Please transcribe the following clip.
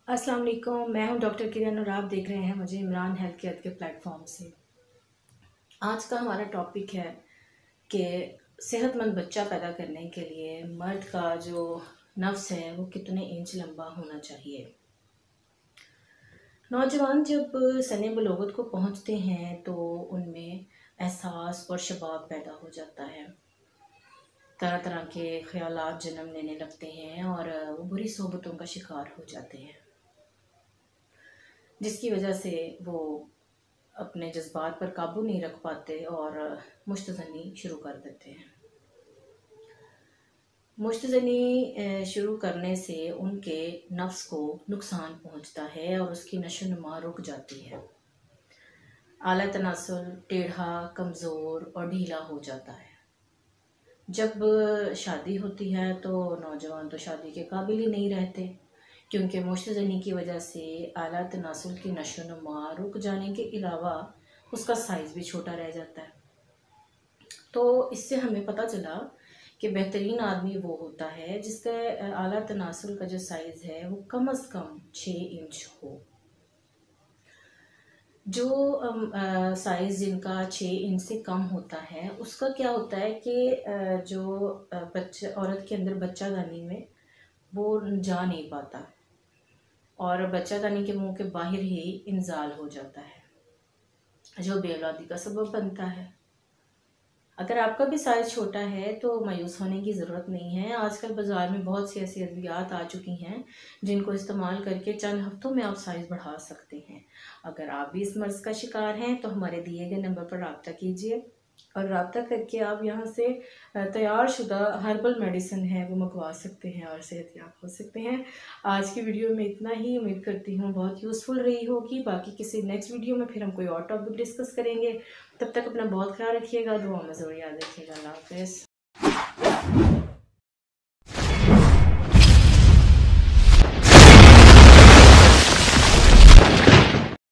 अस्सलाम वालेकुम। मैं हूं डॉक्टर किरण और आप देख रहे हैं मुझे इमरान हेल्थ केयर के प्लेटफॉर्म से। आज का हमारा टॉपिक है कि सेहतमंद बच्चा पैदा करने के लिए मर्द का जो नफ्स है वो कितने इंच लंबा होना चाहिए। नौजवान जब सने बलोगत को पहुंचते हैं तो उनमें एहसास और शबाब पैदा हो जाता है। तरह तरह के ख्यालात जन्म लेने लगते हैं और वो बुरी सोबतों का शिकार हो जाते हैं, जिसकी वजह से वो अपने जज्बात पर काबू नहीं रख पाते और मुश्तज़नी शुरू कर देते हैं। मुश्तज़नी शुरू करने से उनके नफ्स को नुकसान पहुंचता है और उसकी नशो नुमा रुक जाती है। आला तनासुल टेढ़ा, कमज़ोर और ढीला हो जाता है। जब शादी होती है तो नौजवान तो शादी के काबिल ही नहीं रहते, क्योंकि मुश्तज़नी की वजह से आला तनासुल की नशो नुमा रुक जाने के अलावा उसका साइज़ भी छोटा रह जाता है। तो इससे हमें पता चला कि बेहतरीन आदमी वो होता है जिसका आला तनासुल का जो साइज़ है वो कम से कम 6 इंच हो। जो साइज़ जिनका 6 इंच से कम होता है उसका क्या होता है कि जो बच्चा औरत के अंदर बच्चादानी में वो जा नहीं पाता और बच्चादानी के मुंह के बाहर ही इंजाल हो जाता है, जो बेऔलादी का सबब बनता है। अगर आपका भी साइज़ छोटा है तो मायूस होने की ज़रूरत नहीं है। आजकल बाज़ार में बहुत सी ऐसी अद्वियात आ चुकी हैं जिनको इस्तेमाल करके चंद हफ्तों में आप साइज़ बढ़ा सकते हैं। अगर आप भी इस मर्ज़ का शिकार हैं तो हमारे दिए गए नंबर पर रब्ता कीजिए और रब्ता करके आप यहाँ से तैयार शुदा हर्बल मेडिसिन है वो मंगवा सकते हैं और सेहतयाब हो सकते हैं। आज की वीडियो में इतना ही। उम्मीद करती हूँ बहुत यूज़फुल रही होगी। बाकी किसी नेक्स्ट वीडियो में फिर हम कोई और टॉपिक डिस्कस करेंगे। तब तक अपना बहुत ख्याल रखिएगा, दुआ में ज़रूर याद रखिएगा। अल्लाह हाफ़िज़।